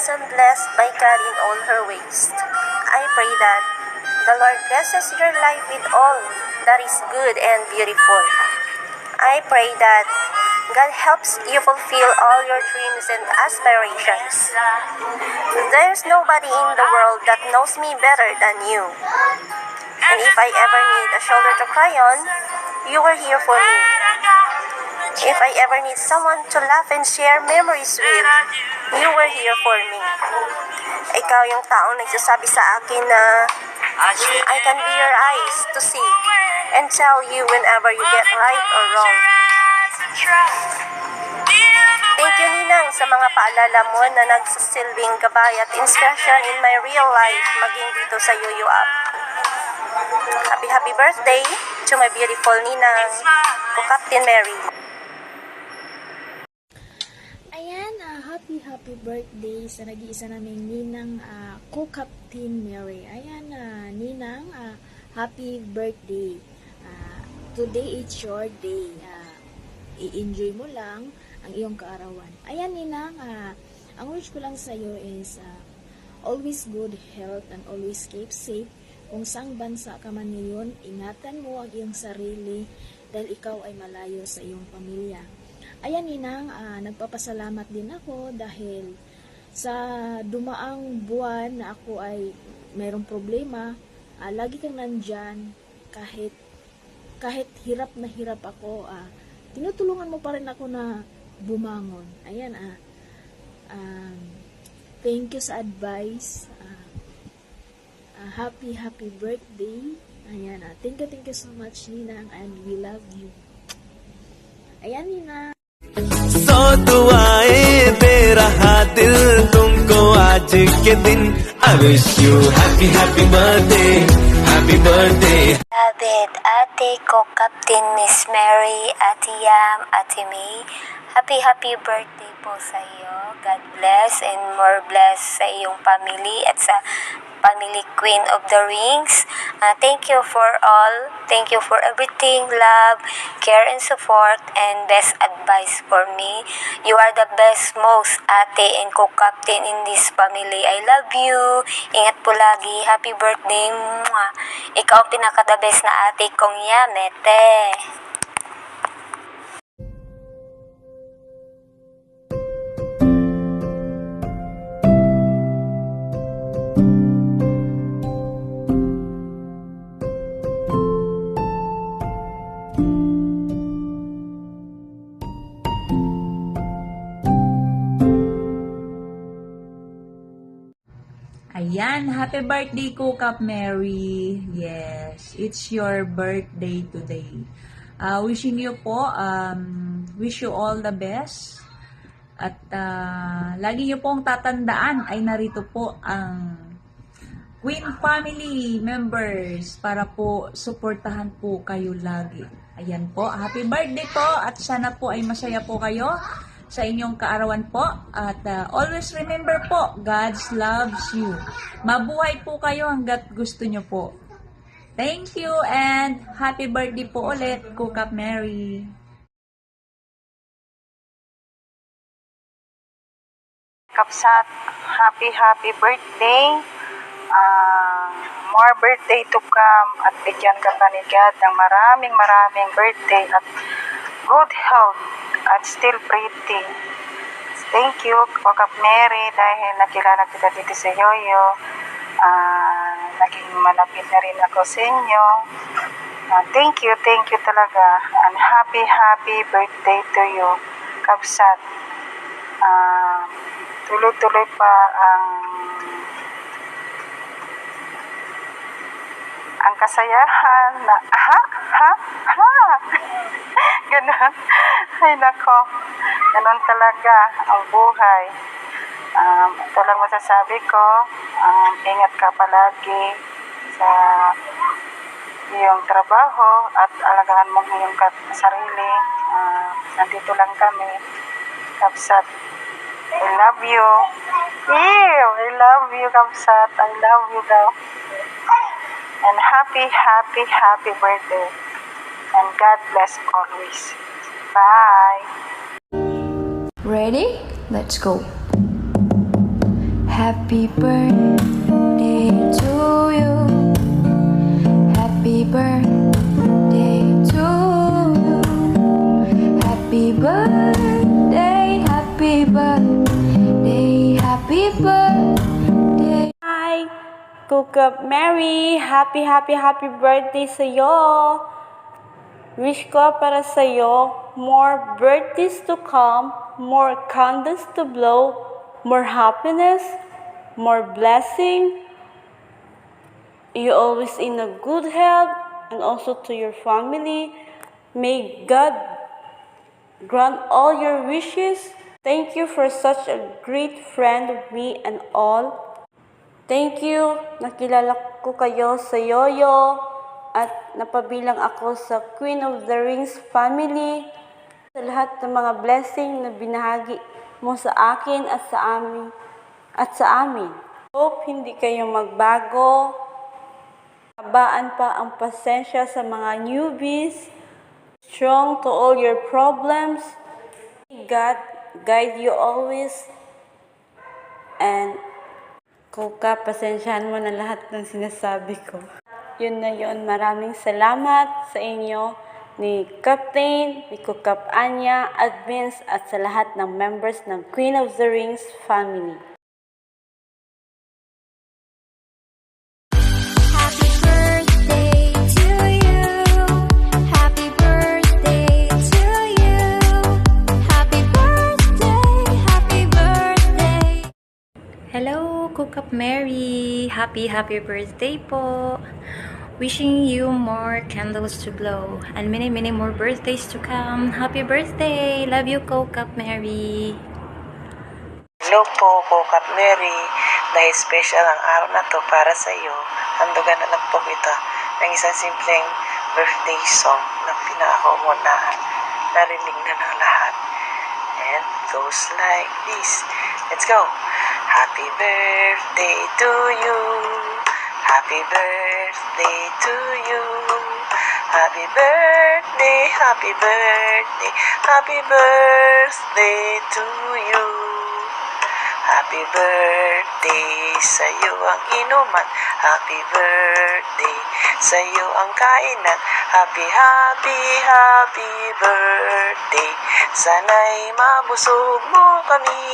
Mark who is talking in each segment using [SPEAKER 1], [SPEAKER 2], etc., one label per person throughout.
[SPEAKER 1] person blessed by God in all her ways. I pray that the Lord blesses your life with all that is good and beautiful. I pray that God helps you fulfill all your dreams and aspirations. There's nobody in the world that knows me better than you. And if I ever need a shoulder to cry on, you were here for me. If I ever need someone to laugh and share memories with, you were here for me. Ikaw yung taong nagsasabi sa akin na I can be your eyes to see and tell you whenever you get right or wrong. Thank you, Ninang, sa mga paalala mo na nagsasilbing gabay at inspiration in my real life maging dito sa Yuyu Up. Happy birthday to my beautiful Ninang, ko Captain Mary.
[SPEAKER 2] Ayan, happy birthday sa nag-iisa naming Ninang ko Captain Mary. Ayan, Ninang, happy birthday. Today it's your day. I-enjoy mo lang ang iyong kaarawan. Ayan, Ninang, ang wish ko lang sa iyo is always good health and always keep safe. Kung saang bansa ka man ngayon, ingatan mo ang iyong sarili dahil ikaw ay malayo sa iyong pamilya. Ayan, Ninang, nagpapasalamat din ako dahil sa dumaang buwan na ako ay mayroong problema, lagi kang nandyan kahit hirap na hirap ako, tinutulungan mo pa rin ako na bumangon. Ayan, thank you sa advice. Happy birthday. Ayan, thank you so much, Ninang, and we love you. Ayan, Ninang.
[SPEAKER 3] सौ दुआएं दे रहा दिल तुमको आज के दिन I wish you happy birthday, happy birthday.
[SPEAKER 1] David, ate ko Captain Miss Mary, ate Yam, ate May, happy birthday po sa iyo. God bless and more bless sa iyong family at sa family Queen of the Rings. Thank you for all. Thank you for everything, love, care, and support, and best advice for me. You are the best, most ate and co-captain in this family. I love you. Ingat po lagi. Happy birthday. Mwah. Ikaw ang pinaka-the best na ate kong Yamete.
[SPEAKER 4] Ayan, happy birthday ko, Cap Mary. Yes, it's your birthday today. Wishing you po, wish you all the best. At lagi niyo pong tatandaan ay narito po ang Queen family members para po suportahan po kayo lagi. Ayan po, happy birthday po at sana po ay masaya po kayo sa inyong kaarawan po. At always remember po, God loves you. Mabuhay po kayo hanggat gusto nyo po. Thank you and happy birthday po ulit, Kukap Mary.
[SPEAKER 5] Kapsat, happy birthday. More birthday to come at bigyan ka pa ni God ng maraming birthday at good health at still pretty. Thank you, Kap Mary, dahil nakilala kita dito sa Yoyo. Naging malapit na rin ako sa inyo. Thank you talaga. And happy birthday to you, Kapsat. Tuloy-tuloy pa ang kasayahan na ganon. Ay nako, ganon talaga ang buhay. Ito lang masasabi ko, ingat ka palagi sa iyong trabaho at alagaan mo iyong sarili. Nandito lang kami, Kapsat. I love you. I love you, Kapsat. I love you daw. And happy birthday. And God bless always. Bye.
[SPEAKER 6] Ready? Let's go. Happy birthday to you. Happy birthday to you. Happy birthday, happy birthday, happy birthday.
[SPEAKER 7] Hi! Cook Up Mary! Happy birthday sa'yo! Wish ko para sa'yo, more birthdays to come, more candles to blow, more happiness, more blessing. You always in a good health, and also to your family. May God grant all your wishes. Thank you for such a great friend of me and all. Thank you, nakilala ko kayo sa Yoyo at napabilang ako sa Queen of the Rings family. Sa lahat ng mga blessing na binahagi mo sa akin at sa amin. Hope hindi kayo magbago. Habaan pa ang pasensya sa mga newbies. Strong to all your problems. God guide you always. And Kuka, pasensyahan mo na lahat ng sinasabi ko. Yun na yun. Maraming salamat sa inyo ni Captain, ni Kukap Anya, admins at sa lahat ng members ng Queen of the Rings family.
[SPEAKER 6] Happy birthday to you. Happy birthday to you. Happy birthday, happy birthday.
[SPEAKER 8] Hello, Cook Up Mary! Happy birthday po! Wishing you more candles to blow and many more birthdays to come. Happy birthday! Love you, Cook Up Mary!
[SPEAKER 9] Hello po, Cook Mary. Dahil special ang araw na to para sa iyo, handugan na lang po kita ng isang simpleng birthday song na pinako mo na narinig na ng lahat. And goes like this. Let's go! Happy birthday to you. Happy birthday to you. Happy birthday, happy birthday, happy birthday to you. Happy birthday sa'yo ang inuman. Happy birthday sa'yo ang kainan. Happy birthday. Sana'y mabusog mo kami.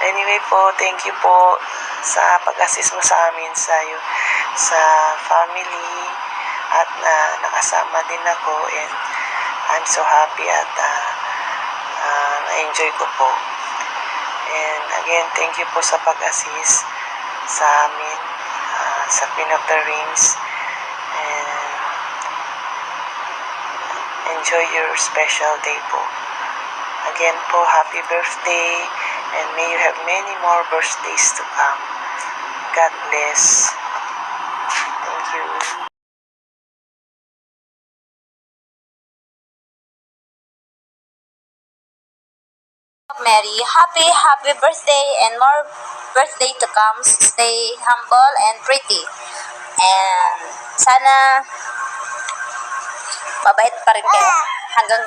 [SPEAKER 9] Anyway po, thank you po sa pag-assist mo sa amin sa family at nakasama din ako, and I'm so happy at na-enjoy ko po. And again, thank you po sa pag-assist sa amin sa Queen of the Rings, and enjoy your special day po. Again po, happy birthday, and may you have many more birthdays to come. God bless. Thank you.
[SPEAKER 1] Mary, happy birthday and more birthday to come. Stay humble and pretty. And sana mabait pa rin kayo hanggang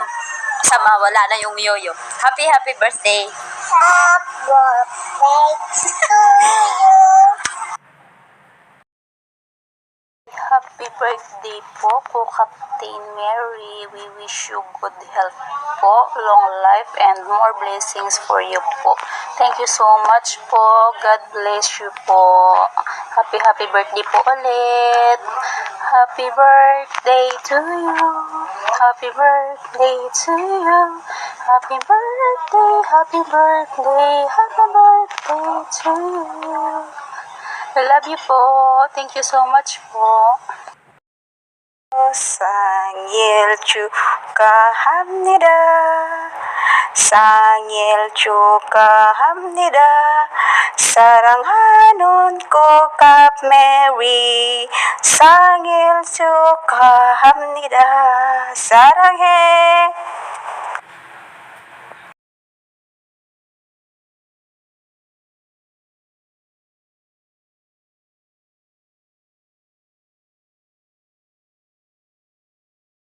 [SPEAKER 1] sa mawala na yung yoyo. Happy birthday. Happy birthday to you. Happy birthday po, Captain Mary. We wish you good health po, long life, and more blessings for you po. Thank you so much po. God bless you po. Happy birthday po ulit. Happy birthday to you. Happy birthday to you. Happy birthday, happy birthday, happy birthday to you. I love you po. Thank you so much po.
[SPEAKER 5] Sangil 축하합니다. 생일 축하합니다. 사랑하는 Cook Mary. 생일 축하합니다. 사랑해.